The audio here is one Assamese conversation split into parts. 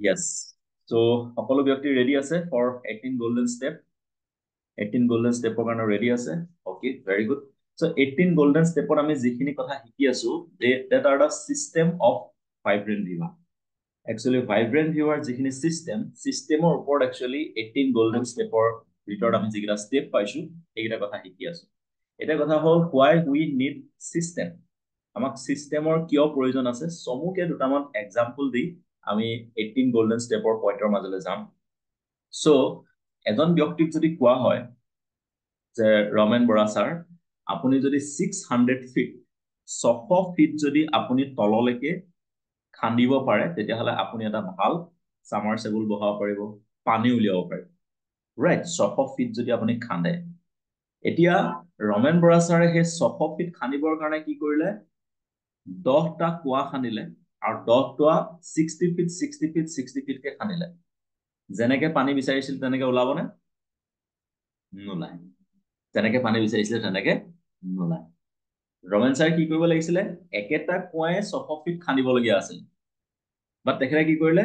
Yes. So সকলো ব্যক্তি ৰেডি আছে for 18 golden step. 18 golden step কাৰণে ৰেডি আছে. Okay, very good. So 18 golden stepত আমি যিখিনি কথা শিকি আছো that are the system of vibrant viewer. Actually vibrant viewer যিখিনি systemৰ ওপৰত actually 18 golden stepৰ ভিতৰত আমি যিকেইটা step পাইছো এইকেইটা কথা শিকি আছো. এটা কথা হ'ল why we need system. আমাক সিস্টেমৰ কিয় প্ৰয়োজন আছে সমুকে দুটামান এক্সাম্পল দি আমি 18 গোল্ডেন ষ্টেপৰ পইণ্টৰ মাজলৈ যাম সো এজন ব্যক্তিক যদি কোৱা হয় যে ৰমেন বৰা স্যাৰ আপুনি যদি 600 ফিট 600 ফিট যদি আপুনি তললৈকে খান্দিব পাৰে তেতিয়াহলে আপুনি এটা ভাল সামাৰসেবল বহাব পাৰিব পানী উলিয়াব পাৰিব ৰাইট 600 ফিট যদি আপুনি খান্দে এতিয়া ৰমেন বৰা স্যাৰে সেই 600 ফিট খান্দিবৰ কাৰণে কি কৰিলে 10টা কুয়া খান্দিলে আৰু 10টা 60 ফিট 60 ফিট 60 ফিট কে খান্দিলে যেনেকে পানী বিচাৰিছিল তেনেকে ওলাবনে নোলায় যেনেকে পানী বিচাৰিছিল তেনেকে নোলায় ৰমেন স্যাৰ কি কৰিব লাগিছিল একেটা কুয়ায়ে 600 ফিট খান্দিব লগিয়া আছিল বাট তেখেতে কি কৰিলে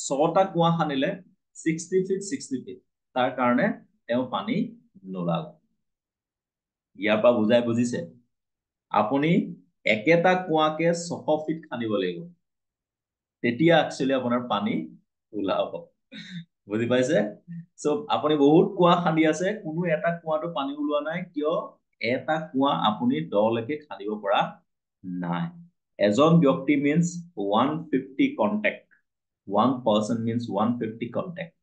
6টা কুয়া খান্দিলে 60 ফিট 60 ফিট তাৰ কাৰণে তেওঁ পানী নোলাল ইয়াৰ পৰা বুজাই বুজিছে আপুনি একেটা কুয়াকে 600 ফিট খান্দিব লাগিব তেতিয়া একচুয়ালি আপোনাৰ পানী ওলাব বুজি পাইছে সো আপুনি বহুত কুয়া খান্দি আছে কোনো এটা কুয়াটো পানী ওলোৱা নাই কিয় এটা কুয়া আপুনি দলৈকে খান্দিব পৰা নাই এজন ব্যক্তি means 150 contact one person means 150 contact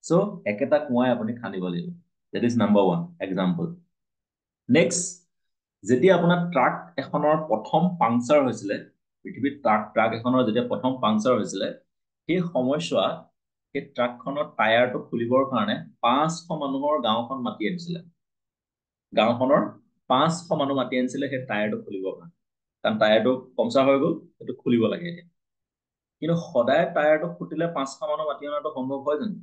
so একেটা কুয়াই আপুনি খান্দিব লাগিব that is number 1 example next যেতিয়া আপোনাৰ ট্ৰাক এখনৰ প্ৰথম পাংচাৰ হৈছিল পৃথিৱীত ট্ৰাক এখনৰ যেতিয়া প্ৰথম পাংচাৰ হৈছিল সেই সময়ছোৱাত সেই ট্ৰাকখনৰ টায়াৰটো খুলিবৰ কাৰণে 500 মানুহৰ গাঁওখন মাতি আনিছিল গাঁওখনৰ 500 মানুহ মাতি আনিছিল সেই টায়াৰটো খুলিবৰ কাৰণে কাৰণ টায়াৰটো পাংচাৰ হৈ গল সেইটো খুলিব লাগে এতিয়া কিন্তু সদায় টায়াৰটো ফুটিলে 500 মানুহ মাতি অনাটো সম্ভৱ হয় জানো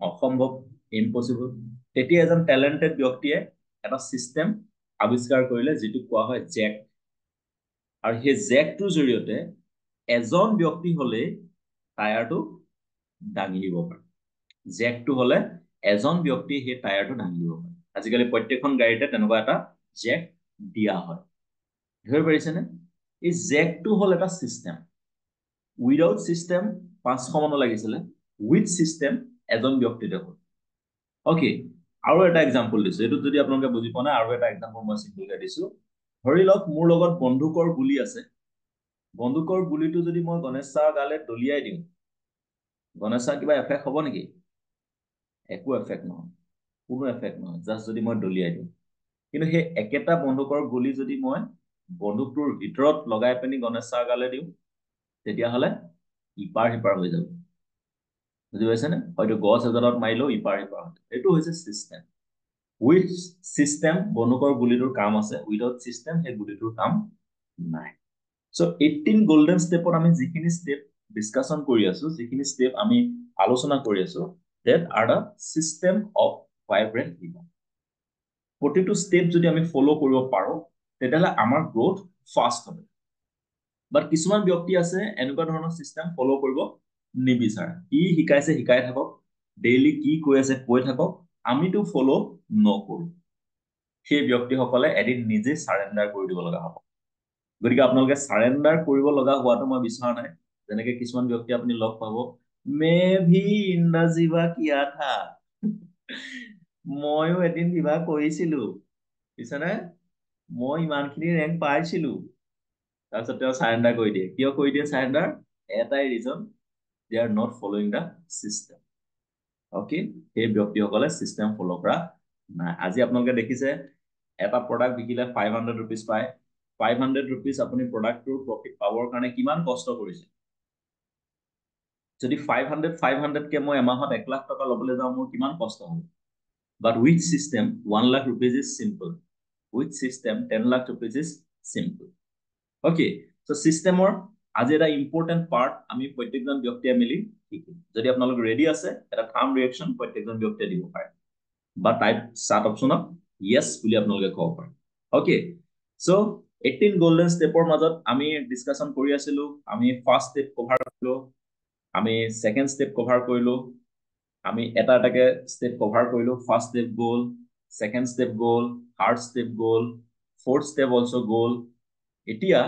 অসম্ভৱ ইম্পসিবল তেতিয়া এজন ট্যালেন্টেড ব্যক্তিয়ে এটা সিস্টেম আৱিষ্কাৰ কৰিলে যেটো কোৱা হয় জেক আৰু সেই জেকটোৰ জৰিয়তে এজন ব্যক্তি হলে টায়াৰটো দাঙি দিব পাৰে জেকটো হলে এজন ব্যক্তি সেই টায়াৰটো দাঙি দিব পাৰে আজিকালি প্ৰত্যেকখন গাড়ীতে তেনেকুৱা এটা জেক দিয়া হয় ধৰি পাৰিছে নে এই জেকটো হল এটা সিস্টেম উইদাউট সিস্টেম 500 মানুহ লাগিছিল উইথ সিস্টেম এজন ব্যক্তিতে হ'ল ওকে আৰু এটা এক্সাম্পল দিছো এটো যদি আপোনালোকে বুজি পোৱা নাই আৰু এটা এক্সাম্পল মই সিম্পলকৈ দিছো ধৰি লওক মোৰ লগত বন্দুকৰ গুলি আছে বন্দুকৰ গুলিটো যদি মই গণেশ ছাৰ গালে দলিয়াই দিওঁ গণেশ ছাৰ কিবা এফেক্ট হ'ব নেকি একো এফেক্ট নহয় কোনো এফেক্ট নহয় জাস্ট যদি মই দলিয়াই দিওঁ কিন্তু সেই একেটা বন্দুকৰ গুলি যদি মই বন্দুকটোৰ ভিতৰত লগাই পেনি গণেশ ছাৰ গালে দিওঁ তেতিয়াহলে ইপাৰ হিপাৰ হৈ যাব বুজি পাইছেনে হয়তো গছ এডালত মাৰিলেও ইপাৰ হিপাৰ এইটো হৈছে সিস্টেম উইথ সিস্টেম বন্দুকৰ গুলিটোৰ কাম আছে উইদাউট সিস্টেম সেই গুলিটোৰ কাম নাই সো 18 গোল্ডেন ষ্টেপত আমি যিখিনি ষ্টেপ ডিসকাশন কৰি আছো যিখিনি ষ্টেপ আমি আলোচনা কৰি আছো that are the system of vibrant viewer প্ৰতিটো ষ্টেপ যদি আমি ফলো কৰিব পাৰো তেতিয়াহলে আমাৰ গ্ৰোথ ফাষ্ট হ'ব বাট কিছুমান ব্যক্তি আছে এনেকুৱা ধৰণৰ সিস্টেম ফলো কৰিব নিবিচাৰে কি শিকাইছে শিকাই থাকক ডেইলি কি কৈ আছে কৈ থাকক আমিটো ফলো নকৰো সেই ব্যক্তিসকলে এদিন নিজে সাৰেন্ডাৰ কৰি দিব লগা হ'ব গতিকে আপোনালোকে সাৰেন্ডাৰ কৰিব লগা হোৱাটো মই বিচৰা নাই যেনেকৈ কিছুমান ব্যক্তি আপুনি লগ পাব মে ভি ইন্দাজিবা কিয়া থা ময়ো এদিন কিবা কৰিছিলো পিছনে মই ইমানখিনি ৰেংক পাইছিলো তাৰপিছত তেওঁ সাৰেন্ডাৰ কৰি দিয়ে কিয় কৰি দিয়ে সাৰেন্ডাৰ এটাই region they are not following the system okay সেই ব্যক্তিসকলে সিস্টেম ফলো কৰা নাই আজি আপোনালোকে দেখিছে এটা প্ৰডাক্ট বিকিলে 500 rupees পায় 500 rupees আপুনি প্ৰডাক্টৰ প্ৰফিট পাবৰ কাৰণে কিমান কষ্ট কৰিছে যদি 500 কে মই এমাহত 1 লাখ টকা লবলৈ যাওঁ মোৰ কিমান কষ্ট হ'ব but with system 1 lakh rupees is simple with system 10 lakh rupees is simple okay so systemৰ আজি এটা ইম্পৰ্টেন্ট পাৰ্ট আমি প্ৰত্যেকজন ব্যক্তিয়ে মিলি শিকিম যদি আপোনালোক ৰেডি আছে এটা থাম ৰিঅ্যাকশন প্ৰত্যেকজন ব্যক্তিয়ে দিব পাৰে বা টাইপ চাট অপচনত ইয়েস বুলি আপোনালোকে কব পাৰে ওকে সো 18 গোল্ডেন ষ্টেপৰ মাজত আমি ডিসকাশন কৰি আছিলো আমি ফাৰ্স্ট ষ্টেপ কভাৰ কৰিলো আমি সেকেন্ড স্টেপ কভাৰ কৰিলো আমি এটা এটাকে স্টেপ কভাৰ কৰিলো ফাৰ্স্ট স্টেপ গ'ল সেকেন্ড স্টেপ গ'ল থাৰ্ড স্টেপ গ'ল ফোৰ্থ স্টেপ অলসো গ'ল এতিয়া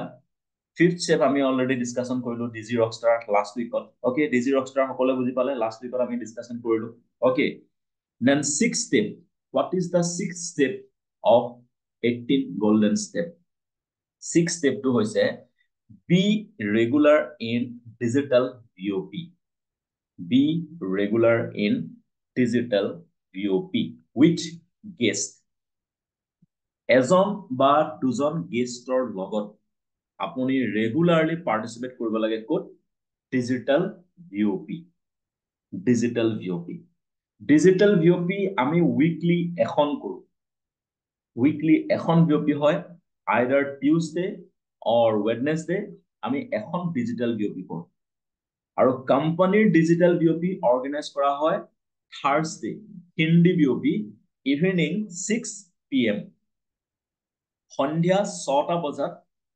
ফিফথ স্টেপ আমি অলৰেডি ডিসকাশন কৰিলো ডিজি ৰকষ্টাৰ লাষ্ট উইকত ওকে ডিজি ৰকষ্টাৰ সকলে বুজি পালে লাষ্ট উইকত আমি ডিসকাশন কৰিলো okay then six step what is the sixth step of 18 golden step sixth step to hoise be regular in digital VOP be regular in digital VOP with guest এজন বা দুজন গেষ্টৰ লগত আপুনি ৰেগুলাৰলি পাৰ্টিসিপেট কৰিব লাগে কোড ডিজিটাল ভিওপি ডিজিটাল ভিওপি আমি উইকলি এখন কৰো উইকলি এখন ভিওপি হয় আইদাৰ টিউজডে অৰ ওয়েডনেসডে আমি এখন ডিজিটাল ভিওপি কৰো আৰু কোম্পানীৰ ডিজিটাল ভিওপি অৰ্গানাইজ কৰা হয় থাৰ্সডে হিন্দি ভিওপি ইভিনিং 6 PM সন্ধিয়া 6টা বজাত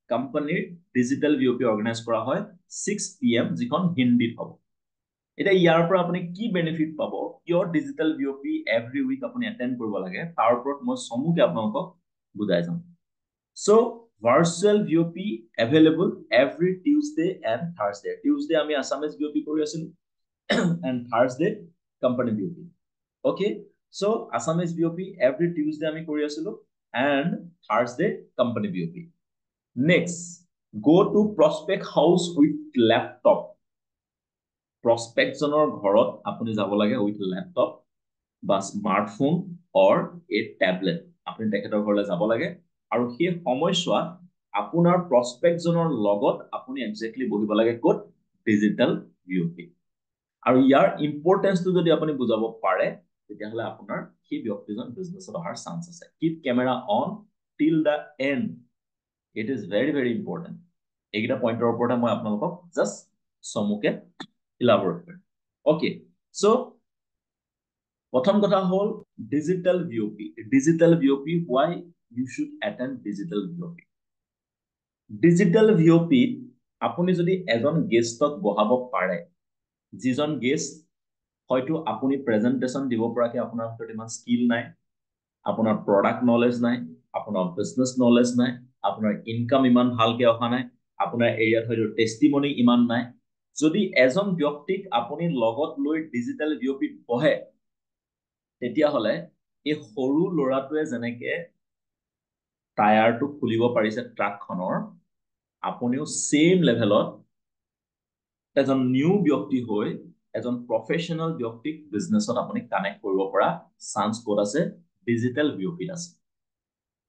কোম্পানীৰ ডিজিটাল ভিওপি অৰ্গানাইজ কৰা হয় 6 PM যিখন হিন্দীত হ'ব এটা ইয়াৰ পৰা আপুনি কি বেনিফিট পাব কিয় ডিজিটাল ভিওপি এভৰি উইক আপুনি এটেন্ড কৰিব লাগে তাৰ ওপৰত মই সমুকে আপোনালোকক বুজাই যাম so virtual VOP available every Tuesday and Thursday Tuesday আমি আসামিজ ভিওপি কৰি আছিলো and Thursday company VOP okay so Assamese VOP every Tuesday আমি কৰি আছিলো and Thursday company VOP next go to prospect house with laptop prospect জনৰ ঘৰত আপুনি যাব লাগে with laptop বা স্মাৰ্টফোন or a tablet আপুনি তেখেতৰ ঘৰলৈ যাব লাগে আৰু সেই সময়ছোৱা আপোনাৰ prospect জনৰ লগত আপুনি এক্স্যাক্টলি বহিব লাগে ক'ত ডিজিটাল ভিওপি আৰু ইয়াৰ ইম্পৰ্টেন্সটো যদি আপুনি বুজাব পাৰে তেতিয়াহলে আপোনাৰ সেই ব্যক্তিজন বিজনেছত অহাৰ চান্স আছে কিপ ক্যামেৰা অন টিল the and it is very important এইটা পইণ্টৰ ওপৰত মই আপোনালোকক জাস্ট সমুকে ইলাবৰেট কৰিম ওকে সো প্ৰথম কথা হল digital VOP why you should attend digital VOP আপুনি যদি এজন গেষ্টক বহাব পাৰে যিজন গেষ্ট হয়তো আপুনি প্ৰেজেন্টেশন দিব পৰাকে আপোনাৰ হাতত ইমান স্কিল নাই আপোনাৰ প্ৰডাক্ট নলেজ নাই আপোনাৰ বিজনেস নলেজ নাই আপোনাৰ ইনকাম ইমান ভালকে অহা নাই আপোনাৰ এৰিয়াত হয়তো টেস্টিমনি ইমান নাই যদি এজন ব্যক্তিক আপুনি লগত লৈ ডিজিটাল ভিওপিত বহে তেতিয়া হলে এই সৰু লৰাটোৱে যেনেকে টায়াৰটো খুলিব পাৰিছে ট্ৰাকখনৰ আপুনিও সেম লেভেলত এজন নিউ ব্যক্তি হৈ এজন প্ৰফেশনাল ব্যক্তিক বিজনেসত আপুনি কানেক্ট কৰিব পৰা চান্স ক'ত আছে ডিজিটাল ভিওপিত আছে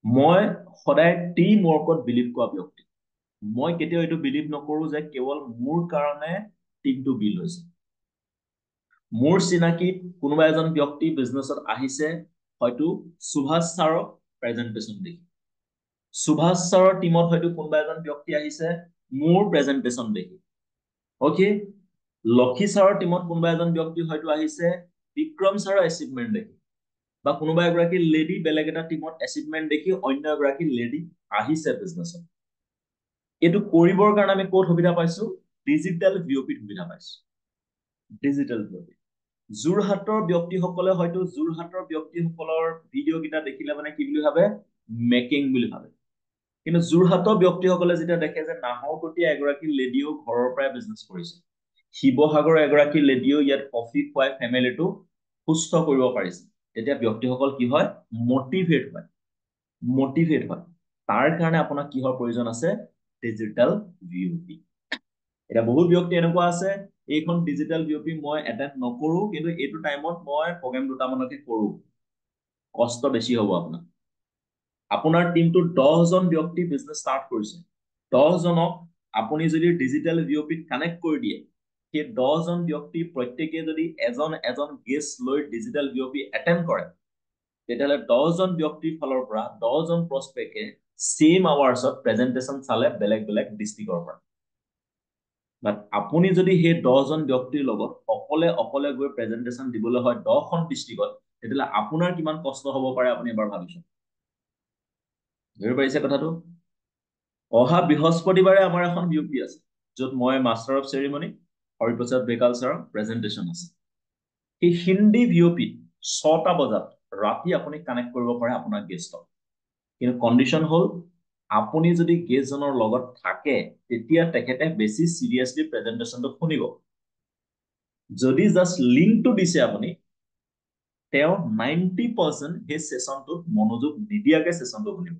মই সদায় টিম ওয়াৰ্কত বিলিভ কৰা ব্যক্তি মই কেতিয়াও এটো বিলিভ নকৰো যে কেৱল মোৰ কাৰণে টিমটো বিল হৈছে মোৰ চিনাকি কোনোবা এজন ব্যক্তি বিজনেসত আহিছে হয়তো সুভাষ ছাৰক প্ৰেজেন্টেশন দেখি সুভাষ ছাৰৰ টিমত হয়তো কোনোবা এজন ব্যক্তি আহিছে মোৰ প্ৰেজেন্টেশন দেখি ওকে লক্ষী ছাৰৰ টিমত কোনোবা এজন ব্যক্তি হয়তো আহিছে বিক্ৰম ছাৰৰ এচিভমেন্ট দেখি বা কোনোবা এগৰাকী লেডি বেলেগ এটা টিমত এচিভমেন্ট দেখি অন্য এগৰাকী লেডি আহিছে বিজনেসত এটো কৰিবৰ কাৰণে আমি কোড সুবিধা পাইছো ডিজিটাল ভিওপি সুবিধা পাইছো ডিজিটাল ভিওপি জুৰহাটৰ ব্যক্তিসকলে হয়তো জুৰহাটৰ ব্যক্তিসকলৰ ভিডিও কিটা দেখিলে মানে কি বুলি ভাবে মেকিং বুলি ভাবে কিন্তু জুৰহাটৰ ব্যক্তিসকলে যেতিয়া দেখে যে নাহৰকটীয়া এগৰাকী লেডিও ঘৰৰ পৰাই বিজনেস কৰিছে শিৱসাগৰৰ এগৰাকী লেডিও ইয়াত কফি খুৱাই ফ্যামিলিটো সুস্থ কৰিব পাৰিছে তেতিয়া ব্যক্তিসকল কি হয় মোটিভেট হয় তাৰ কাৰণে আপোনাক কিহৰ প্ৰয়োজন আছে ডিজিটাল ভিওপি এটা বহুত ব্যক্তি এনেকুৱা আছে এইখন ডিজিটাল ভিওপি মই এটেন্ড নকৰো কিন্তু এইটো টাইমত মই প্ৰগ্ৰাম দুটা মানকে কৰো কষ্ট বেছি হ'ব আপোনাৰ টিমটো 10 জন ব্যক্তি বিজনেস ষ্টাৰ্ট কৰিছে 10 জনক আপুনি যদি ডিজিটাল ভিওপিত কানেক্ট কৰি দিয়ে সেই 10 জন ব্যক্তি প্ৰত্যেককে যদি এজন গেষ্ট লৈ ডিজিটাল ভিওপি এটেন্ড কৰে তেতিয়ালে 10 জন ব্যক্তিৰ ফালৰ পৰা 10 জন প্ৰস্পেক্টে সেম আৱাৰ্ছত প্ৰেজেন্টেশন চালে বেলেগ ডিস্ট্ৰিক্টৰ পৰা বাট আপুনি যদি সেই 10 জন ব্যক্তিৰ লগত অকলে গৈ প্ৰেজেন্টেশন দিবলৈ হয় 10খন ডিস্ট্ৰিক্টত তেতিয়ালে আপোনাৰ কিমান কষ্ট হ'ব পাৰে আপুনি এবাৰ ভাবিছো ধৰি পাইছে কথাটো অহা বৃহস্পতিবাৰে আমাৰ এখন ভিওপি আছে যত মই master of ceremony Hariprasad Bekal ছাৰৰ প্ৰেজেণ্টেশ্যন আছে এই হিন্দী ভিঅ'পি 6টা বজাত ৰাতি আপুনি কানেক্ট কৰিব পাৰে আপোনাৰ গেষ্টক কিন্তু কণ্ডিশ্যন হ'ল আপুনি যদি গেষ্টজনৰ লগত থাকে তেতিয়া তেখেতে বেছি চিৰিয়াছলি প্ৰেজেণ্টেশ্যনটো শুনিব যদি জাষ্ট লিংকটো দিছে আপুনি তেওঁ 90% সেই সেশনটোত মনোযোগ নিদিয়াকে সেশনটো শুনিব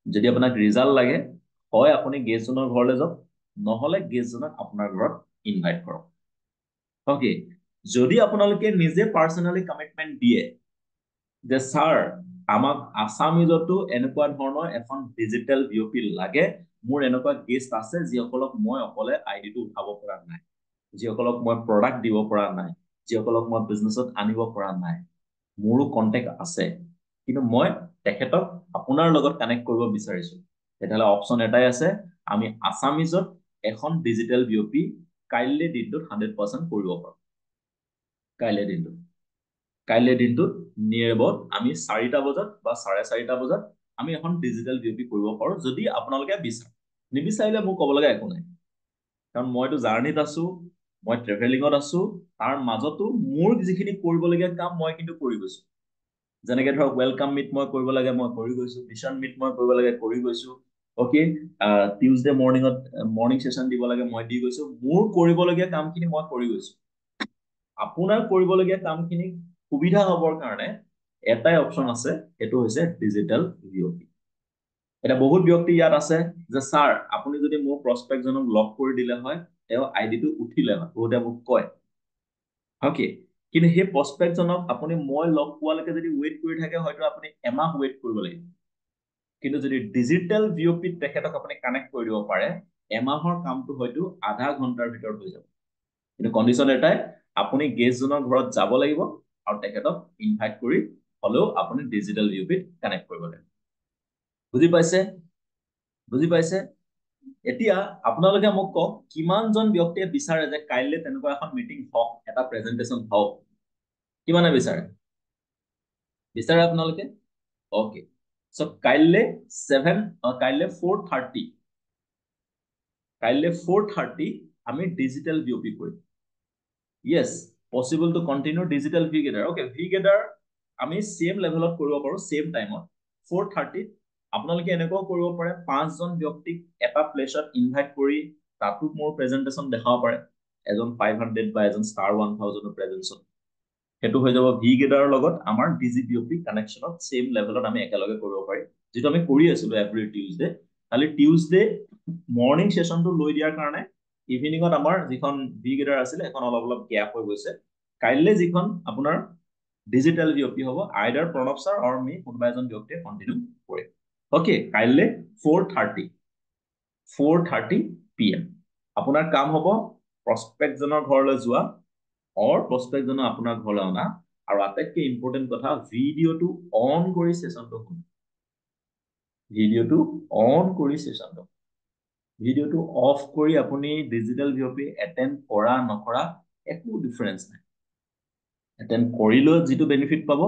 যদি আপোনাক ৰিজাল্ট লাগে হয় আপুনি গেষ্টজনৰ ঘৰলৈ যাওক নহলে গেষ্টজনক আপোনাৰ ঘৰত ইনভাইট কৰক ওকে যদি আপোনালোকে নিজে পাৰ্সোনালি কমিটমেন্ট দিয়ে যে স্যাৰ আমাক আসামিজতো এনেকুৱা ধৰণৰ এখন ডিজিটেল ভিঅ'পি লাগে মোৰ এনেকুৱা গেষ্ট আছে যিসকলক মই অকলে আইডিটো উঠাব পৰা নাই যিসকলক মই প্ৰডাক্ট দিব পৰা নাই যিসকলক মই বিজনেছত আনিব পৰা নাই মোৰো কন্টেক্ট আছে কিন্তু মই তেখেতক আপোনাৰ লগত কানেক্ট কৰিব বিচাৰিছো তেতিয়াহ'লে অপচন এটাই আছে আমি আসামিজত এখন ডিজিটেল ভিঅ'পি কাইলৈ দিনটোত 100% কৰিব পাৰোঁ কাইলৈ দিনটোত নিয়াৰ এবাউট আমি 4টা বজাত বা 4:30টা বজাত আমি এখন ডিজিটেল ভিঅ'পি কৰিব পাৰোঁ যদি আপোনালোকে বিচাৰে নিবিচাৰিলে মোক ক'ব লগা একো নাই কাৰণ মইতো জাৰ্নিত আছো মই ট্ৰেভেলিঙত আছো তাৰ মাজতো মোৰ যিখিনি কৰিবলগীয়া কাম মই কিন্তু কৰি গৈছো যেনেকৈ ধৰক ওয়েলকাম মিট মই কৰিব লাগে মই কৰি গৈছো মিশন মিট মই কৰিব লাগে কৰি গৈছো ওকে টিউজডে মৰ্নিং সেশন দিব লাগে মই দি গৈছো মোৰ কৰিবলগীয়া কামখিনি মই কৰি গৈছো আপোনাৰ কৰিবলগীয়া কামখিনি সুবিধা হ'বৰ কাৰণে এটাই অপচন আছে এটো হৈছে ডিজিটেল ভিঅ'পি এটা বহুত ব্যক্তি ইয়াত আছে যে স্যাৰ আপুনি যদি মোৰ প্ৰসপেক্টজনক লক কৰি দিলে হয় তেওঁ আইডিটো উঠিলে হয় বহুতে মোক কয় ওকে কিন্তু সেই প্ৰসপেক্টজনক আপুনি মই লক পোৱালৈকে যদি ওয়েট কৰি থাকে হয়তো আপুনি এমাহ ওয়েট কৰিব লাগিব কিন্তু যদি ডিজিটেল ভিঅ'পিত তেখেতক আপুনি কানেক্ট কৰি দিব পাৰে এমাহৰ কামটো হয়তো আধা ঘণ্টাৰ ভিতৰত হৈ যাব কিন্তু কণ্ডিশ্যন এটাই আপুনি গেষ্টজনৰ ঘৰত যাব লাগিব আৰু তেখেতক ইনভাইট কৰি হলেও আপুনি ডিজিটেল ভিঅ'পিত কানেক্ট কৰিব লাগিব বুজি পাইছে এতিয়া আপোনালোকে মোক কওক কিমানজন ব্যক্তিয়ে বিচাৰে যে কাইলৈ তেনেকুৱা এখন মিটিং হওক এটা প্ৰেজেন্টেশন হওক কিমানে বিচাৰে আপোনালোকে ওকে সো কাইলৈ 4:30 আমি ডিজিটেল ভিঅ'পি কৰিম yes possible to continue digital vgather okay vgather আমি সেম লেভেলত কৰিব পাৰো সেম টাইমত 4:30 আপোনালোকে এনেকুৱা কৰিব পাৰে 5জন ব্যক্তিক এটা প্লেছত ইনভাইট কৰি তাতো মোৰ প্ৰেজেন্টেশন দেখাব পাৰে এজন 500 বা এজন ষ্টাৰ 1000 প্ৰেজেন্টেশন হেতু হৈ যাব vgather লগত আমাৰ ডিজিপিঅপি কানেকশনত সেম লেভেলত আমি একেলগে কৰিব পাৰি যেটো আমি কৰি আছিলো এভৰি টিউজডে খালি টিউজডে মৰ্নিং সেশনটো লৈ দিয়াৰ কাৰণে ইভিনিংত আমাৰ যিখন vgather আছিল এখন অলপ গ্যাপ হৈ গৈছে কাইলৈ যিখন আপোনাৰ ডিজিটেল ভিঅ'পি হ'ব আইডাৰ প্ৰণৱ ছাৰ অৰ মি কোনোবা এজন ব্যক্তিয়ে কন্টিনিউ কৰে ওকে কাইলৈ 4:30 PM আপোনাৰ কাম হ'ব প্ৰসপেক্টজনৰ ঘৰলৈ যোৱা অৰ প্ৰসপেক্টজনৰ আপোনাৰ ঘৰলৈ অনা আৰু আটাইতকৈ ইম্পৰ্টেন্ট কথা ভিডিঅ'টো অন কৰি সেশনটো শুনি ভিডিঅ'টো অন কৰি সেশনটো ভিডিঅ'টো অফ কৰি আপুনি ডিজিটেল ভিঅ'পি এটেন্ড কৰা নকৰা একো ডিফাৰেন্স নাই এটেন্ড কৰিলেও যিটো বেনিফিট পাব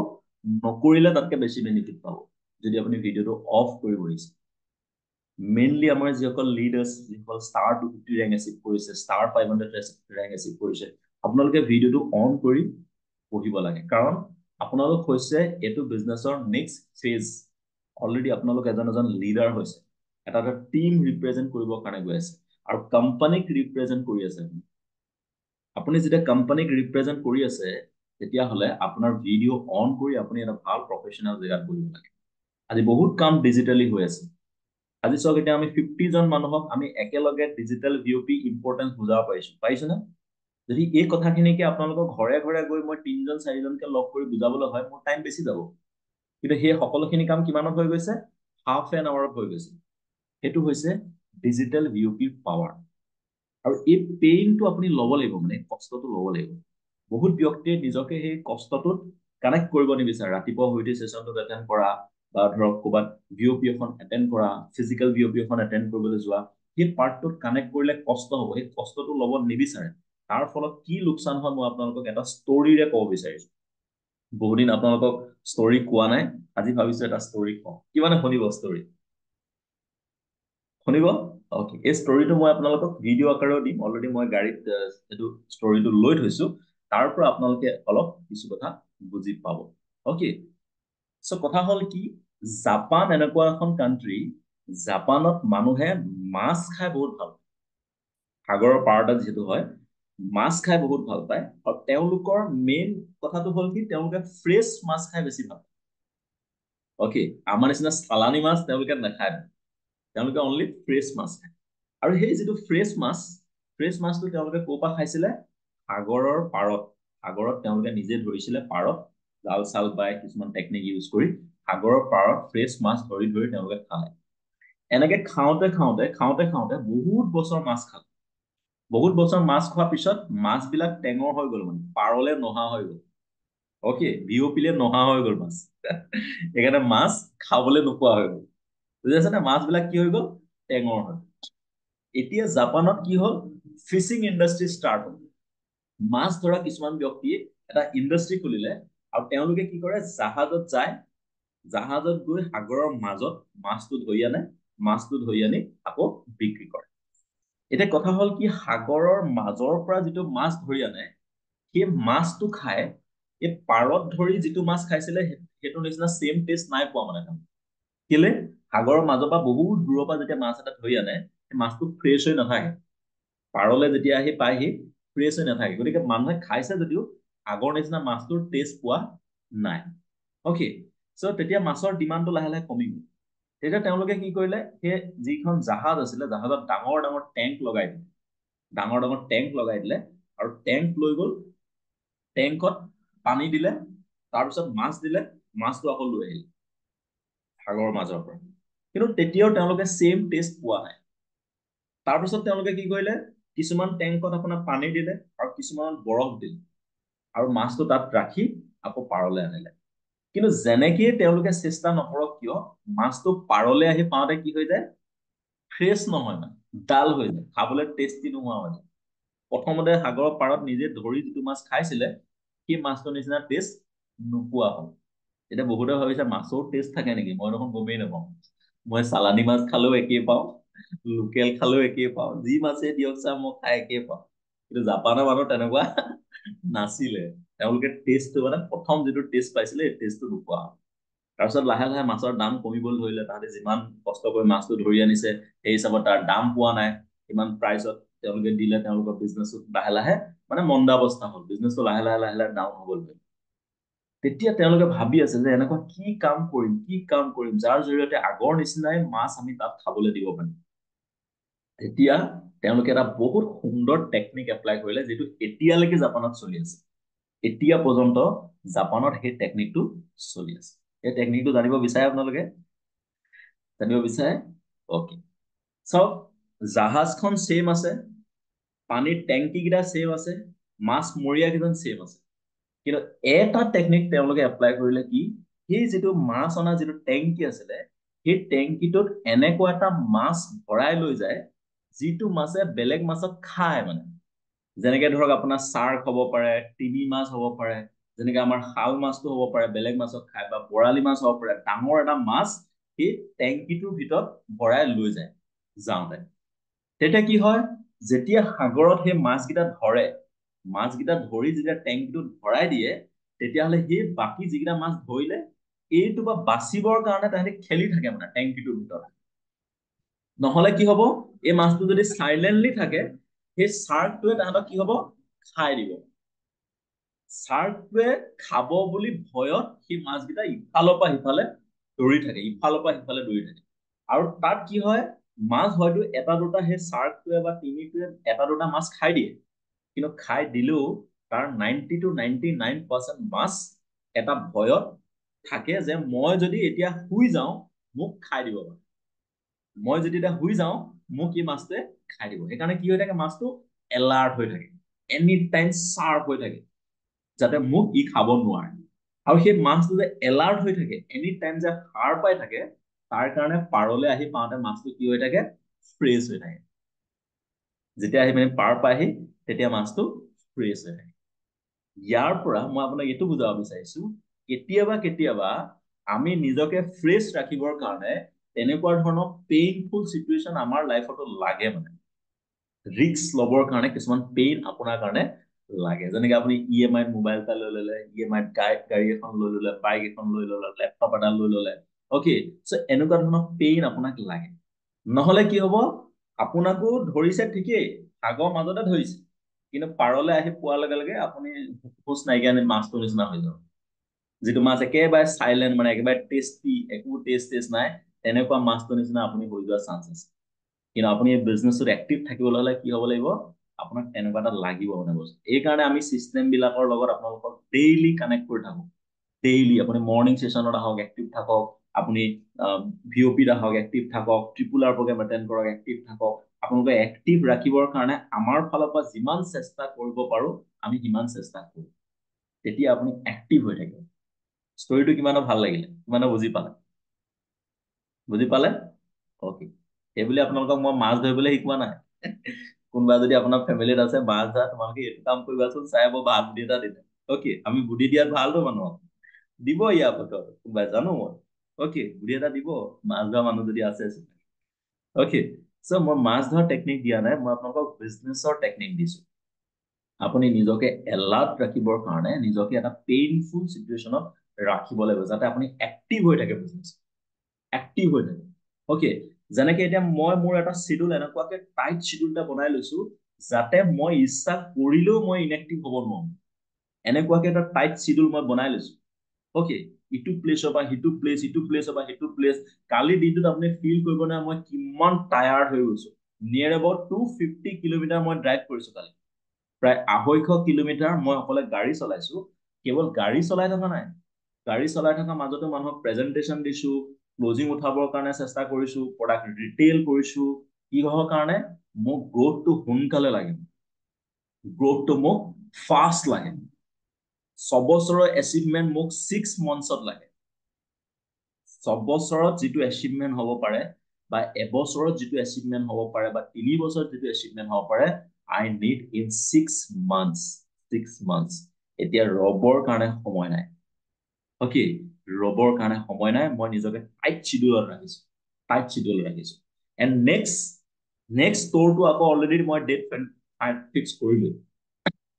নকৰিলে তাতকৈ বেছি বেনিফিট পাব যদি আপুনি ভিডিঅ'টো অফ কৰি বহিছে মেইনলি আমাৰ যিসকল লিডাৰ্ছ যিসকল ষ্টাৰ 250 ৰেংক এচিভ কৰিছে ষ্টাৰ 500 ৰেংক এচিভ কৰিছে আপোনালোকে ভিডিঅ'টো অন কৰি পঢ়িব লাগে কাৰণ আপোনালোক হৈছে এটো বিজনেছৰ নেক্সট ফেজ অলৰেডি আপোনালোক এজন লিডাৰ হৈছে এটা টিম ৰিপ্ৰেজেন্ট কৰিবৰ কাৰণে গৈ আছে আৰু কোম্পানীক ৰিপ্ৰেজেন্ট কৰি আছে আপুনি যেতিয়া কোম্পানীক ৰিপ্ৰেজেন্ট কৰি আছে তেতিয়াহ'লে আপোনাৰ ভিডিঅ' অন কৰি আপুনি এটা ভাল প্ৰফেচনেল জেগাত বহিব লাগে আজি বহুত কাম ডিজিটেলি হৈ আছে আজি চাওক এতিয়া আমি 50 জন মানুহক আমি একেলগে ডিজিটেল ভিঅ'পি ইম্পৰ্টেন্স বুজাব পাৰিছো না যদি এই কথাখিনিকে আপোনালোকৰ ঘৰে ঘৰে গৈ মই 3জন 4জনকে লগ কৰি বুজাবলৈ হয় মোৰ টাইম বেছি যাব কিন্তু সেই সকলোখিনি কাম কিমানত হৈ গৈছে হাফ এন আৱাৰত হৈ গৈছে হেতু হৈছে ডিজিটেল ভিঅ'পি পাৱাৰ আৰু এই পেইনটো আপুনি ল'ব লাগিব মানে কষ্টটো ল'ব লাগিব বহুত ব্যক্তিয়ে নিজকে সেই কষ্টটোত কানেক্ট কৰিব নিবিচাৰে ৰাতিপুৱা হৈতে সেশনটো এটেন্ড কৰা বা ধৰক ক'বাত ভিঅ'পি এখন এটেন্ড কৰা ফিজিক্যাল ভিঅ'পি এখন এটেন্ড কৰিবলৈ যোৱা সেই পাৰ্টটোত কানেক্ট কৰিলে কষ্ট হ'ব সেই কষ্টটো ল'ব নিবিচাৰে তাৰ ফলত কি লোকচান হয় মই আপোনালোকক এটা ষ্টৰীৰে ক'ব বিচাৰিছো বহুদিন আপোনালোকক ষ্টৰী কোৱা নাই আজি ভাবিছো এটা ষ্টৰী কওঁ কিমানে শুনিব ষ্টৰী শুনিব ওকে, এই ষ্টৰিটো মই আপোনালোকক ভিডিঅ' আকাৰেও দিম। অলৰেডি মই গাড়ীত এইটো ষ্টৰিটো লৈ থৈছো, তাৰ পৰা আপোনালোকে অলপ কিছু কথা বুজি পাব। অকে, চ' কথা হ'ল কি, জাপান এনেকুৱা এখন কাণ্ট্ৰি, জাপানত মানুহে মাছ খাই বহুত ভাল পায়। সাগৰৰ পাৰতে যিহেতু হয়, মাছ খাই বহুত ভাল পায়। আৰু তেওঁলোকৰ মেইন কথাটো হ'ল কি, তেওঁলোকে ফ্ৰেছ মাছ খাই বেছি ভাল পায়। অকে, আমাৰ নিচিনা চালানী মাছ তেওঁলোকে নাখায়, তেওঁলোকে অনলি ফ্ৰেছ মাছ খায়। আৰু সেই যিটো ফ্ৰেছ মাছটো তেওঁলোকে ক'ৰ পৰা খাইছিলে, সাগৰৰ পাৰত। সাগৰত তেওঁলোকে নিজে ধৰিছিলে, পাৰত জাল চাল বাই কিছুমান টেকনিক ইউজ কৰি সাগৰৰ পাৰত ফ্ৰেছ মাছ ধৰি ধৰি তেওঁলোকে খায়। এনেকে খাওঁতে খাওঁতে খাওঁতে খাওঁতে বহুত বছৰ মাছ খালে। বহুত বছৰ মাছ খোৱাৰ পিছত মাছবিলাক টেঙৰ হৈ গ'ল, মানে পাৰলে নহা হৈ গ'ল। অকে, বিয়পিলে নহা হৈ গ'ল মাছ। সেইকাৰণে মাছ খাবলৈ নোপোৱা হৈ গ'ল। বুজি আছে নে, মাছবিলাক কি হৈ গ'ল, টেঙৰ হৈ গ'ল। এতিয়া জাপানত কি হ'ল, ফিচিং ইণ্ডাষ্ট্ৰি ষ্টাৰ্ট হ'ল। মাছ ধৰা কিছুমান ব্যক্তিয়ে এটা ইণ্ডাষ্ট্ৰি খুলিলে, আৰু তেওঁলোকে কি কৰে, জাহাজত যায়, জাহাজত গৈ সাগৰৰ মাজত মাছটো ধৰি আনে, মাছটো ধৰি আনি আকৌ বিক্ৰী কৰে। এতিয়া কথা হ'ল কি, সাগৰৰ মাজৰ পৰা যিটো মাছ ধৰি আনে, সেই মাছটো খাই এই পাৰত ধৰি যিটো মাছ খাইছিলে সেইটো নিচিনা চেম টেষ্ট নাই পোৱা মানে। কেলে, সাগৰৰ মাজৰ পৰা বহুত দূৰৰ পৰা যেতিয়া মাছ এটা ধৰি আনে, সেই মাছটো ফ্ৰেছ হৈ নাথাকে। পাৰলে যেতিয়া আহি পায়হি, ফ্ৰেছ হৈ নাথাকে। গতিকে মানুহে খাইছে যদিও আগৰ নিচিনা মাছটোৰ টেষ্ট পোৱা নাই। অকে, চ' তেতিয়া মাছৰ ডিমাণ্ডটো লাহে লাহে কমি গ'ল। তেতিয়া তেওঁলোকে কি কৰিলে, সেই যিখন জাহাজ আছিলে, জাহাজত ডাঙৰ ডাঙৰ টেংক লগাই দিলে, ডাঙৰ ডাঙৰ টেংক লগাই দিলে, আৰু টেংক লৈ গ'ল, টেংকত পানী দিলে, তাৰপিছত মাছ দিলে, মাছটো আকৌ লৈ আহিলে সাগৰৰ মাজৰ পৰা। কিন্তু তেতিয়াও তেওঁলোকে চেম টেষ্ট পোৱা নাই। তাৰপিছত তেওঁলোকে কি কৰিলে, কিছুমান টেংকত আপোনাৰ পানী দিলে আৰু কিছুমানত বৰফ দিলে, আৰু মাছটো তাত ৰাখি আকৌ পাৰলৈ আনিলে। কিন্তু যেনেকেই তেওঁলোকে চেষ্টা নকৰক কিয়, মাছটো পাৰলৈ আহি পাওঁতে কি হৈ যায়, ফ্ৰেছ নহয়, মানে ডাল হৈ যায়, খাবলৈ টেষ্টি নোহোৱা হৈ যায়। প্ৰথমতে সাগৰৰ পাৰত নিজে ধৰি যিটো মাছ খাইছিলে, সেই মাছটোৰ নিচিনা টেষ্ট নোপোৱা হ'ল। এতিয়া বহুতে ভাবিছে মাছৰ টেষ্ট থাকে নেকি, মই দেখোন গমেই নাপাওঁ। মই চালানী মাছ খালেও একেই পাওঁ, লোকেল খালেও একেই পাওঁ, যি মাছেই দিয়ক ছাৰ মই খাই একেই পাওঁ। কিন্তু জাপানৰ মানুহ তেনেকুৱা নাছিলে। তেওঁলোকে টেষ্টটো, মানে প্ৰথম যিটো টেষ্ট পাইছিলে, সেই টেষ্টটো নোপোৱা হ'ল। তাৰপিছত লাহে লাহে মাছৰ দাম কমিবলৈ ধৰিলে। তাহাঁতে যিমান কষ্ট কৰি মাছটো ধৰি আনিছে, সেই হিচাপত তাৰ দাম পোৱা নাই। ইমান প্ৰাইচত তেওঁলোকে দিলে, তেওঁলোকৰ বিজনেছত লাহে লাহে মানে মন্দাৱস্থা হ'ল, বিজনেছটো লাহে লাহে লাহে লাহে ডাউন হ'বলৈ ধৰিলে। তেতিয়া তেওঁলোকে ভাবি আছে যে এনেকুৱা কি কাম কৰিম, কি কাম কৰিম, যাৰ জৰিয়তে আগৰ নিচিনাই মাছ আমি তাত খাবলৈ দিব পাৰিম। তেতিয়া তেওঁলোকে এটা বহুত সুন্দৰ টেকনিক এপ্লাই কৰিলে, যিটো এতিয়ালৈকে জাপানত চলি আছে। এতিয়া পৰ্যন্ত জাপানত সেই টেকনিকটো চলি আছে। এই টেকনিকটো জানিব বিচাৰে আপোনালোকে? জানিব বিচাৰে? অকে, চাওক, জাহাজখন ছেম আছে, পানীৰ টেংকি কেইটা ছেম আছে, মাছ মৰীয়া কেইজন ছেম আছে। কিন্তু এটা টেকনিক তেওঁলোকে এপ্লাই কৰিলে কি, সেই যিটো মাছ অনা যিটো টেংকি আছিলে, সেই টেংকিটোত এনেকুৱা এটা মাছ ভৰাই লৈ যায়, যিটো মাছে বেলেগ মাছক খায়। মানে যেনেকে ধৰক আপোনাৰ চাৰ্ক হ'ব পাৰে, তিমি মাছ হ'ব পাৰে, যেনেকে আমাৰ শাল মাছটো হ'ব পাৰে, বেলেগ মাছক খায়, বা বৰালি মাছ হ'ব পাৰে। ডাঙৰ এটা মাছ সেই টেংকিটোৰ ভিতৰত ভৰাই লৈ যায় যাওঁতে। তেতিয়া কি হয়, যেতিয়া সাগৰত সেই মাছকেইটা ধৰে, মাছকেইটা ধৰি যেতিয়া টেংকিটোত ভৰাই দিয়ে, তেতিয়াহ'লে সেই বাকী যিকেইটা মাছ ধৰিলে, এইটো বা বাচিবৰ কাৰণে তাহাঁতে খেলি থাকে মানে টেংকিটোৰ ভিতৰত। নহ'লে কি হ'ব, এই মাছটো যদি চাইলেণ্টলি থাকে, সেই চাৰ্কটোৱে তাহাঁতক কি হ'ব, খাই দিব। চাৰ্কটোৱে খাব বুলি ভয়ত সেই মাছকেইটা ইফালৰ পৰা সিফালে দৌৰি থাকে, ইফালৰ পৰা সিফালে দৌৰি থাকে। আৰু তাত কি হয়, মাছ হয়তো এটা দুটা সেই চাৰ্কটোৱে বা তিমিটোৱে এটা দুটা মাছ খাই দিয়ে, কিন্তু খাই দিলেও তাৰ 90 to 99% মাছ এটা ভয়ত থাকে যে মই যদি এতিয়া শুই যাওঁ, মোক খাই দিব পাৰে। মই যদি এতিয়া শুই যাওঁ, মোক এই মাছটোৱে খাই দিব। সেইকাৰণে কি হৈ থাকে, মাছটো এলাৰ্ট হৈ থাকে, এনি টাইম চাৰ্প হৈ থাকে, যাতে মোক ই খাব নোৱাৰে। আৰু সেই মাছটো যে এলাৰ্ট হৈ থাকে, এনি টাইম যে সাৰ পাই থাকে, তাৰ কাৰণে পাৰলৈ আহি পাওঁতে মাছটো কি হৈ থাকে, ফ্ৰেছ হৈ থাকে। যেতিয়া আহি মানে পাৰ পাইহি, তেতিয়া মাছটো ফ্ৰেছ হৈ থাকে। ইয়াৰ পৰা মই আপোনাক এইটো বুজাব বিচাৰিছো, কেতিয়াবা কেতিয়াবা আমি নিজকে ফ্ৰেছ ৰাখিবৰ কাৰণে তেনেকুৱা ধৰণৰ পেইনফুল সিচুৱেশন আমাৰ লাইফতো লাগে মানে ৰিস্ক লবৰ কাৰণে কিছুমান পেইন আপোনাৰ কাৰণে লাগে যেনেকৈ আপুনি ইএমআই মোবাইল এটা লৈ ললে ইএমআই গাড়ী এখন লৈ ললে বাইক এখন লৈ ললে লেপটপ এটা লৈ ললে ওকে সো এনেকুৱা ধৰণৰ পেইন আপোনাক লাগে নহলে কি হ'ব আপোনাকো ধৰিছে ঠিকই আগৰ মাজতে ধৰিছে কিন্তু পাৰলে আহি পোৱাৰ লগে লগে আপুনি হুঁচ নাইকিয়া মাছটোৰ নিচিনা হৈ যাব যিটো মাছ একেবাৰে সাইলেন্ট মানে একেবাৰে টেষ্টি একো টেষ্ট নাই তেনেকুৱা মাছটোৰ নিচিনা আপুনি হৈ যোৱাৰ চান্স আছে কিন্তু আপুনি এই বিজনেছত এক্টিভ থাকিবলৈ হলে কি হ'ব লাগিব আপোনাক তেনেকুৱা এটা লাগিব মানে বস্তু এই কাৰণে আমি সিস্টেম বিলাকৰ লগত আপোনালোকক ডেইলি কানেক্ট কৰি থাকো ডেইলি আপুনি মৰ্নিং সেশনত আহক এক্টিভ থাকক আপুনি ভিঅপিত আহক এক্টিভ থাকক ট্ৰিপুল আৰ প্ৰগ্ৰাম এটেন্ড কৰক এক্টিভ থাকক আপোনালোকে এক্টিভ ৰাখিবৰ কাৰণে আমাৰ ফালৰ পৰা যিমান চেষ্টা কৰিব পাৰো আমি সিমান চেষ্টা কৰো তেতিয়া আপুনি এক্টিভ হৈ থাকিব ষ্টৰিটো কিমানো ভাল লাগিলে কিমানো বুজি পালে ওকে এইবুলি আপোনালোকক মই মাছ ধৰিবলৈ শিকোৱা নাই কোনোবা যদি আপোনাৰ ফেমিলিত আছে মাছ ধৰা তোমালোকে এইটো কাম কৰিবাচোন চাই বৰ ভাল বুদ্ধি এটা দিলে ওকে আমি বুদ্ধি দিয়াত ভালতো মানুহক দিব ইয়াৰ বতৰত কোনোবাই জানো মই ওকে বুদ্ধি এটা দিব মাছ ধৰা মানুহ যদি আছে ওকে সো মই মাছ ধৰা টেকনিক দিয়া নাই মই আপোনালোকক বিজনেছৰ টেকনিক দিছো আপুনি নিজকে এলাৰ্ট ৰাখিবৰ কাৰণে নিজকে এটা পেইনফুল সিচুৱেশনত ৰাখিব লাগিব যাতে আপুনি এক্টিভ হৈ থাকে বিজনেছ এক্টিভ হৈ থাকে ওকে যেনেকে এতিয়া মই মোৰ এটা শিডিউল এনেকুৱাকে টাইট শিডিউল এটা বনাই লৈছো যাতে মই ইচ্ছা কৰিলেও মই ইনএক্টিভ হ'ব নোৱাৰো এনেকুৱাকে এটা টাইট শিডিউল মই বনাই লৈছো ওকে ইটো প্লেছৰ পৰা সিটো প্লেছ ইটো প্লেছৰ পৰা সিটো প্লেছ কালি দিনটোত আপুনি ফিল কৰিব না মই কিমান টায়াৰ্ড হৈ গৈছো নিয়াৰ এবাউট 250 কিলোমিটাৰ মই ড্ৰাইভ কৰিছো কালি প্ৰায় 250 কিলোমিটাৰ মই অকলে গাড়ী চলাইছো কেৱল গাড়ী চলাই থকা নাই গাড়ী চলাই থকা মাজতে মানুহক প্ৰেজেন্টেশন দিছো ক্লোজিং উঠাবৰ কাৰণে চেষ্টা কৰিছো প্ৰডাক্ট ৰিটেইল কৰিছো কিহৰ কাৰণে মোক গ্ৰোথটো সোনকালে লাগে গ্ৰোথটো মোক ফাষ্ট লাগে 6 বছৰৰ এচিভমেন্ট মোক 6 মান্থছত লাগে 6 বছৰত যিটো এচিভমেন্ট হ'ব পাৰে বা এবছৰত যিটো এচিভমেন্ট হ'ব পাৰে বা 3 বছৰত যিটো এচিভমেন্ট হ'ব পাৰে I need in 6 months 6 months এতিয়া ৰবৰ কাৰণে সময় নাই ওকে ৰবৰ কাৰণে সময় নাই মই নিজকে টাইট শিডিউলত ৰাখিছো এণ্ড নেক্সট ষ্টৰটো আকৌ অলৰেডি মই ডেট ফিক্স কৰিলো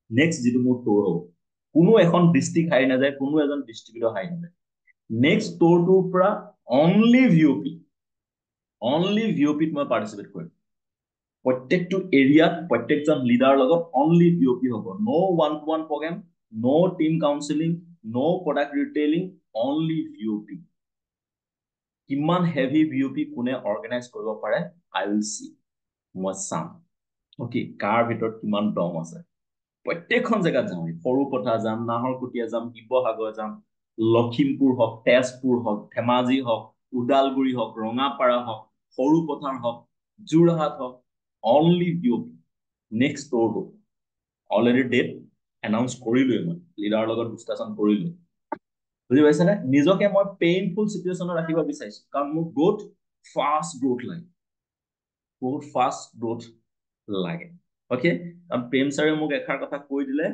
নেক্সট যিটো মোৰ ষ্টৰ হ'ব কোনো এখন ডিষ্ট্ৰিক্ট হাৰি নাযায় কোনো এজন ডিষ্ট্ৰিবিউটৰ হাৰি নাযায় নেক্সট ষ্টৰটোৰ পৰা অনলি ভিঅপিত মই পাৰ্টিচিপেট কৰিম প্ৰত্যেকটো এৰিয়াত প্ৰত্যেকজন লিডাৰৰ লগত অনলি ভিঅপি হ'ব নো ওৱান টু ওৱান প্ৰগ্ৰাম নো টিম কাউন্সেলিং নো প্ৰডাক্ট ৰিটেইলিং অনলি ভিঅপি কিমান হেভি ভিঅপি কোনে অৰ্গেনাইজ কৰিব পাৰে আই উইল সি মই চাম ওকে কাৰ ভিতৰত কিমান দম আছে প্ৰত্যেকখন জেগাত যাম সৰুপথাৰ যাম নাহৰকটীয়া যাম শিৱসাগৰ যাম লখিমপুৰ হওক তেজপুৰ হওক ধেমাজি হওক ওদালগুৰি হওক ৰঙাপাৰা হওক সৰুপথাৰ হওক যোৰহাট হওক অনলি ভিঅপি নেক্সট ষ্টৰটো অলৰেডি ডেট এনাউন্স কৰিলোৱে মই লিডাৰৰ লগত ডিছকাশ্যন কৰিলো বুজি পাইছেনে নিজকে মই পেইনফুল সিচুৱেশ্যনত ৰাখিব বিচাৰিছো কাৰণ মোক গ্ৰোথ ফাষ্ট গ্ৰোথ লাগে বহুত ফাষ্ট গ্ৰোথ লাগে ওকে কাৰণ প্ৰেম ছাৰে মোক এষাৰ কথা কৈ দিলে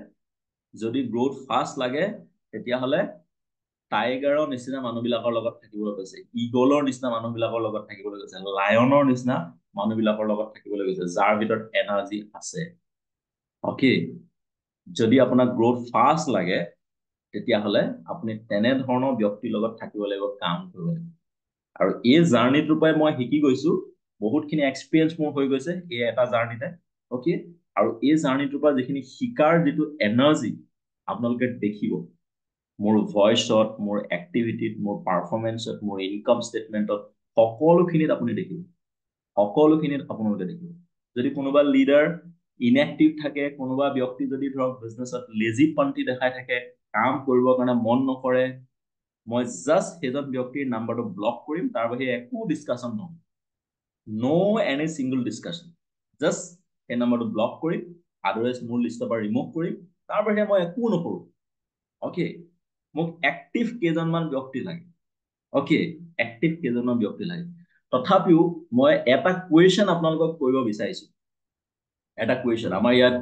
যদি গ্ৰোথ ফাষ্ট লাগে তেতিয়াহ'লে টাইগাৰৰ নিচিনা মানুহবিলাকৰ লগত থাকিবলৈ কৈছে ইগলৰ নিচিনা মানুহবিলাকৰ লগত থাকিবলৈ কৈছে লায়নৰ নিচিনা মানুহবিলাকৰ লগত থাকিবলৈ কৈছে যাৰ ভিতৰত এনাৰ্জি আছে ওকে যদি আপোনাক গ্ৰোথ ফাষ্ট লাগে তেতিয়াহ'লে আপুনি তেনেধৰণৰ ব্যক্তিৰ লগত থাকিব লাগিব কাম কৰিব লাগিব আৰু এই জাৰ্নিটোৰ পৰাই মই শিকি গৈছো বহুতখিনি এক্সপিৰিয়েঞ্চ মোৰ হৈ গৈছে এই এটা জাৰ্নিতে ওকে আৰু এই জাৰ্নিটোৰ পৰা যিখিনি শিকাৰ যিটো এনাৰ্জি আপোনালোকে দেখিব মোৰ ভইচত মোৰ এক্টিভিটিত মোৰ পাৰফৰ্মেন্সত মোৰ ইনকাম ষ্টেটমেন্টত সকলোখিনিত আপুনি দেখিব সকলোখিনিত আপোনালোকে দেখিব যদি কোনোবা লিডাৰ ইনএক্টিভ থাকে কোনোবা ব্যক্তি যদি ধৰক বিজনেছত লেজি পন্থী দেখাই থাকে কাম কৰিবৰ কাৰণে মন নকৰে মই জাষ্ট সেইজন ব্যক্তিৰ নাম্বাৰটো ব্লক কৰিম তাৰ বাহিৰে একো ডিছকাশ্যন নহয় নো এনি চিংগল ডিছকাশ্যন জাষ্ট সেই নাম্বাৰটো ব্লক কৰিম আদাৰৱাইজ মোৰ লিষ্টৰ পৰা ৰিমুভ কৰিম তাৰ বাহিৰে মই একো নকৰোঁ ওকে মোক এক্টিভ কেইজনমান ব্যক্তি লাগে ওকে এক্টিভ কেইজনমান ব্যক্তি লাগে তথাপিও মই এটা কুৱেশ্যন আপোনালোকক কৰিব বিচাৰিছো এটা কুৱেশ্যন আমাৰ ইয়াত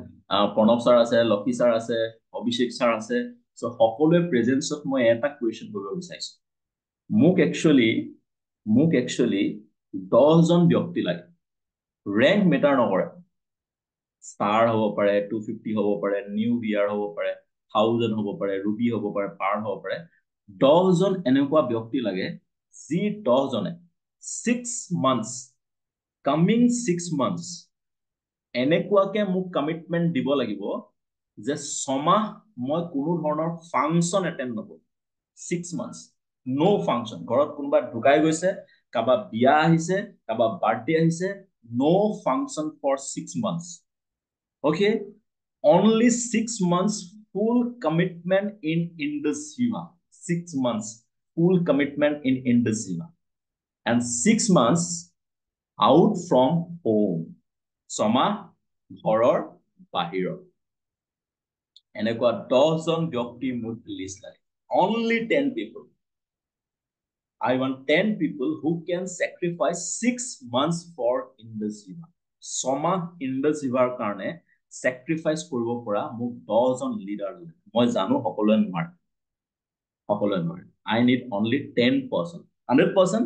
প্ৰণৱ ছাৰ আছে লক্ষী ছাৰ আছে অভিষেক ছাৰ আছে সো সকলোৱে প্ৰেজেন্সত মই এটা কুৱেশ্যন কৰিব বিচাৰিছো মোক একচুৱেলি মোক একচুয়ালি 10 জন ব্যক্তি লাগে ৰেংক মেটাৰ নকৰে ষ্টাৰ হ'ব পাৰে 250 হ'ব পাৰে নিউ বিয়াৰ হ'ব পাৰে 1000 হ'ব পাৰে ৰুবি হ'ব পাৰে পাৰ হ'ব পাৰে 10 জন এনেকুৱা ব্যক্তি লাগে যি 10 জনে 6 months কামিং 6 months এনেকুৱাকে মোক কমিটমেন্ট দিব লাগিব যে 6 মাহ মই কোনো ধৰণৰ ফাংচন এটেন্ড নকৰো 6 months নো ফাংচন ঘৰত কোনোবা ঢুকাই গৈছে কাবা বিয়া আহিছে কাবা বাৰ্থডে আহিছে নো function for 6 months okay only 6 months full commitment in Indus-Siva 6 months full commitment in Indus-Siva and 6 months out from home ছমাহ ঘৰৰ বাহিৰত এনেকুৱা 10 জন ব্যক্তি মোক লিষ্ট লাগে only 10 people I want 10 people who can sacrifice 6 months for Indus-Siva ছমাহ Indus-Siva কাৰণে sacrifice কৰিব পৰা মোক 10 জন লিডাৰ লাগে মই জানো সকলোৱে নোৱাৰে I need only 10%. 100%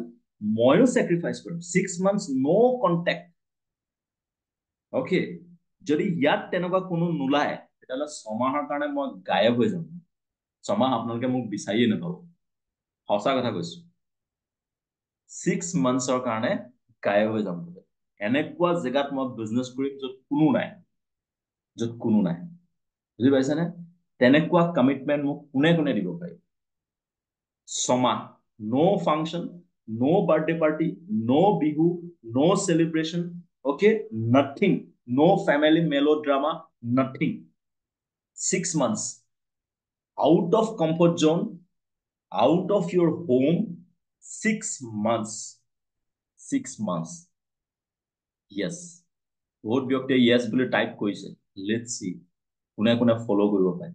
ময়ো sacrifice কৰিম 6 months no contact okay যদি ইয়াত তেনেকুৱা কোনো নোলায় তেতিয়াহ'লে ছমাহৰ কাৰণে মই গায়ব হৈ যাম ছমাহ আপোনালোকে মোক বিচাৰিয়ে নাপাব সঁচা কথা কৈছো 6 monthsৰ কাৰণে গায়ব হৈ যাম এনেকুৱা জেগাত মই বিজনেছ কৰিম য'ত কোনো নাই বুজি পাইছেনে তেনেকুৱা কমিটমেন্ট মোক কোনে দিব পাৰে ছমাহ নো function no birthday party no Bihu no সেলিব্ৰেশন okay nothing no family melodrama nothing 6 months out of comfort zone out of your home 6 months 6 months yes বহুত ব্যক্তিয়ে yes বুলি টাইপ কৰিছে let's see কোনে ফলো কৰিব পাৰে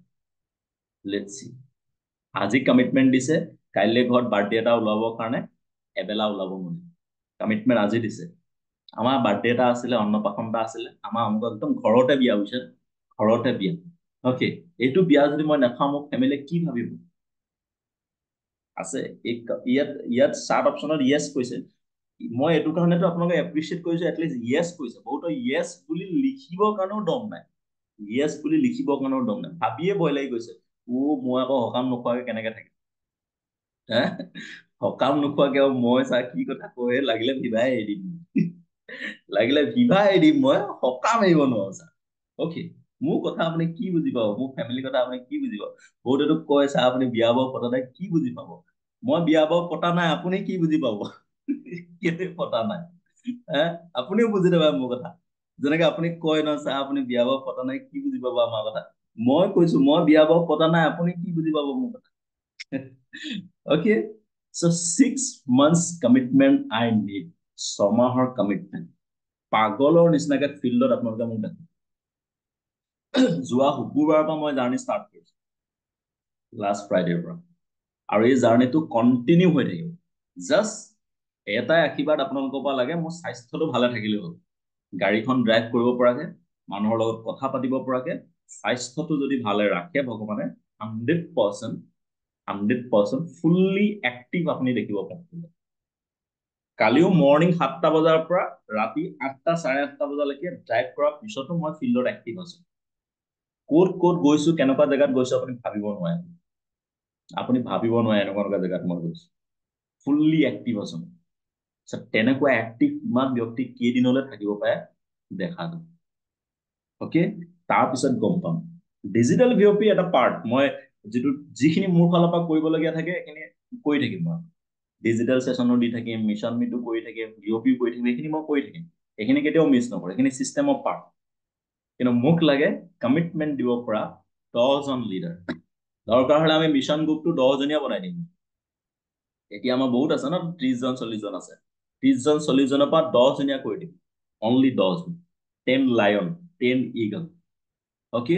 let's see আজি কমিটমেন্ট দিছে কাইলে ঘৰত বাৰ্থডে এটা ওলাবৰ কাৰণে এবেলা ওলাব মনে কমিটমেন্ট আজি দিছে আমাৰ বাৰ্থডে এটা আছিলে অন্নপ্ৰাশন এটা আছিলে আমাৰ অংক একদম ঘৰতে বিয়া হৈছে ঘৰতে বিয়া ওকে এইটো বিয়া যদি মই নাখাওঁ মোক ফেমিলি কি ভাবিব আছে ইয়াত চাৰ্ট অপচনত ইয়েস কৈছে মই এইটো কাৰণেতো আপোনালোকে এপ্ৰিচিয়েট কৰিছো এটলিষ্ট ইয়েস কৈছে বহুত ইয়েস বুলি লিখিবৰ কাৰণেও দম নাই ইয়েস বুলি লিখিবৰ কাৰণেও দম নাই ভাবিয়ে ভয় লাগি গৈছে মই আকৌ সকাম নোখোৱাকে কেনেকে থাকিম সকাম নোখোৱাকে মই চা কি কথা কয় লাগিলে বিবাহ এৰি দিম লাগিলে বিবাহ এৰি দিম মই সকাম এৰিব নোৱাৰো চা অকে মোৰ কথা আপুনি কি বুজি পাব মোৰ ফেমিলিৰ কথা আপুনি কি বুজি পাব বহুতেতো কয় চা আপুনি বিয়া বাৰু পতা নাই কি বুজি পাব মই বিয়া বাৰু পতা নাই আপুনি কি বুজি পাব কেলে পতা নাই আপুনিও বুজি নাপায় মোৰ কথা যেনেকে আপুনি কয় ন চা আপুনি বিয়া বাৰু পতা নাই কি বুজি পাব আমাৰ কথা মই কৈছো মই বিয়া বাৰু পতা নাই আপুনি কি বুজি পাব মোৰ কথা okay so 6 months commitment I need ছমাহৰ কমিটমেন্ট পাগলৰ নিচিনাকে ফিল্ডত আপোনালোকে মোক দেখে যোৱা শুকুৰবাৰৰ পৰা মই জাৰ্ণি ষ্টাৰ্ট কৰিছো লাষ্ট ফ্ৰাইডেৰ পৰা আৰু এই জাৰ্ণিটো কন্টিনিউ হৈ থাকিব জাষ্ট এটাই আশীৰ্বাদ আপোনালোকৰ পৰা লাগে মোৰ স্বাস্থ্যটো ভালে থাকিলে হ'ল গাড়ীখন ড্ৰাইভ কৰিব পৰাকে মানুহৰ লগত কথা পাতিব পৰাকে স্বাস্থ্যটো যদি ভালে ৰাখে ভগৱানে 100% ফুল্লি এক্টিভ আপুনি দেখিব পাৰিব কালিও মৰ্নিং 7টা বজাৰ পৰা ৰাতি 8টা 8:30 বজালৈকে ড্ৰাইভ কৰাৰ পিছতো মই ফিল্ডত এক্টিভ আছো ক'ত গৈছো কেনেকুৱা জেগাত গৈছো আপুনি ভাবিব নোৱাৰে এনেকুৱা জেগাত মই গৈছো ফুল্লি এক্টিভ আছো তেনেকুৱা এক্টিভ ইমান ব্যক্তি কেইদিনলৈ থাকিব পাৰে দেখা যাব ওকে তাৰপিছত গম পাম ডিজিটেল ভিঅপি এটা পাৰ্ট মই যিখিনি মোৰ ফালৰ পৰা কৰিবলগীয়া থাকে সেইখিনি কৰি থাকিম মই ডিজিটেল সেশনো দি থাকিম মিছন মিটো কৰি থাকিম ভিঅপি কৰি থাকিম এইখিনি মই কৰি থাকিম এইখিনি কেতিয়াও মিছ নকৰে এইখিনি চিষ্টেমৰ পাৰ্ট কিন্তু মোক লাগে কমিটমেন্ট দিব পৰা 10 জন লিডাৰ দৰকাৰ হলে আমি মিছন গ্ৰুপটো 10 জনীয়া বনাই দিম এতিয়া আমাৰ বহুত আছে ন 30 জন 40 জন আছে 30 জন 40 জনৰ পৰা 10 জনীয়া কৰি দিম অনলি 10 লায়ন 10 ইগল ওকে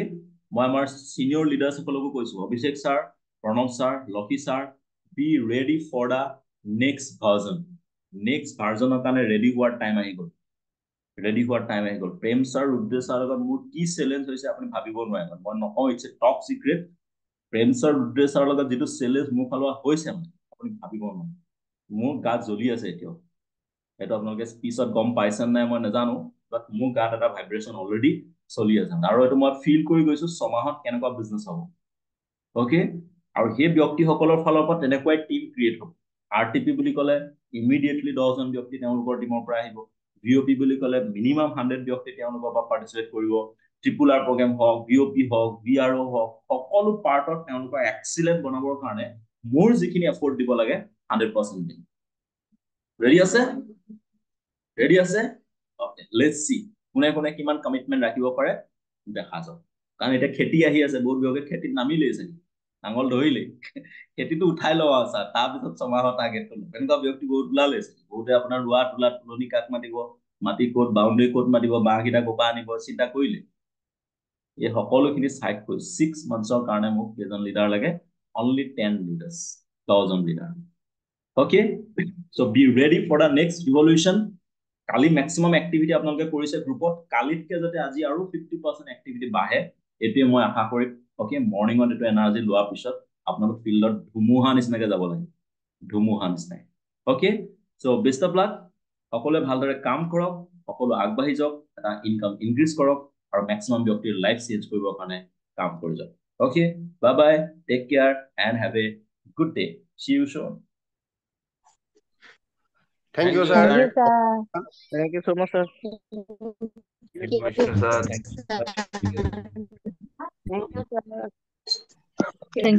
মই আমাৰ সিনিয়ৰ লিডাৰসকলকো কৈছো Abhishek sir Pranab sir Lakshmi sir be ready for the next ভাৰ্জনৰ কাৰণে ৰেডি হোৱাৰ টাইম আহি গ'ল প্ৰেম ছাৰ ৰুদ্ৰ ছাৰ লগত মোৰ কি চেলেঞ্জ হৈছে আপুনি ভাবিব নোৱাৰে মই নকওঁ ইটছ এ টপ সিক্ৰেট প্ৰেম ছাৰ ৰুদ্ৰ ছাৰৰ লগত যিটো চেলেঞ্জ মোৰ ফালৰ হৈছে আপুনি ভাবিব নোৱাৰে মোৰ গাত জ্বলি আছে এতিয়াও সেইটো আপোনালোকে পিছত গম পাইছেনে নাই মই নাজানো বাট মোৰ গাত এটা ভাইব্ৰেশ্যন অলৰেডি চলি আছে আৰু এইটো মই ফিল কৰি গৈছো 6 মাহত কেনেকুৱা বিজনেছ হ'ব অ'কে আৰু সেই ব্যক্তিসকলৰ ফালৰ পৰা তেনেকুৱাই টিম ক্ৰিয়েট হ'ব আৰটিপি বুলি ক'লে ইমিডিয়েটলি 10জন ব্যক্তি তেওঁলোকৰ টিমৰ পৰা আহিব ভিঅপি বুলি ক'লে মিনিমাম 100 ব্যক্তি তেওঁলোকৰ পৰা পাৰ্টিচিপেট কৰিব ট্ৰিপুল আৰ প্ৰগ্ৰেম হওক ভিঅপি হওক ভিআৰঅ হওক সকলো পাৰ্টত তেওঁলোকৰ এক্সিলেণ্ট বনাবৰ কাৰণে মোৰ যিখিনি এফৰ্ট দিব লাগে 100% দিম ৰেডি আছে ৰেডি আছে অকে লেটস সি কোনে কোনে কিমান কমিটমেন্ট ৰাখিব পাৰে দেখা যাওক কাৰণ এতিয়া খেতি আহি আছে বহুত ব্যক্তি খেতিত নামিলেই চাগে নাঙল ধৰিলেই খেতিটো উঠাই লওঁ আৰু ছাৰ তাৰপিছত 6 মাহৰ টাৰ্গেট কৰিলো এনেকুৱা ব্যক্তি বহুত ওলালে বহুতে আপোনাৰ ৰোৱা তোলা তুলনি কাক মাতিব মাটি ক'ত বাউণ্ডেৰী ক'ত মাতিব বাঁহকেইটা ক'পা আনিব চিন্তা কৰিলে এই সকলোখিনি চাইড কৰি 6 মান্থছৰ কাৰণে মোক কেইজন লিডাৰ লাগে অনলি 10 লিডাৰ্ছ 10জন leader okay so' be ready for the next revolution কালি মেক্সিমাম এক্টিভিটি আপোনালোকে কৰিছে গ্ৰুপত কালিতকে যাতে আজি আৰু 50% এক্টিভিটি বাঢ়ে এইটোৱে মই আশা কৰিম অকে মৰ্ণিঙত এইটো এনাৰ্জি লোৱাৰ পিছত আপোনালোক ফিল্ডত ধুমুহা নিচিনাকে যাব লাগে ধুমুহা নিচিনাকে okay so' best of luck সকলোৱে ভালদৰে কাম কৰক সকলো আগবাঢ়ি যাওক এটা ইনকাম ইনক্ৰিজ কৰক আৰু মেক্সিমাম ব্যক্তিৰ লাইফ চেঞ্জ কৰিবৰ কাৰণে কাম কৰি যাওক okay bye bye take care and have a good day C U শুন Thank you, sir. Thank you, sir. Thank you so much, sir. Thank you, sir. Thank you, sir. Thank you.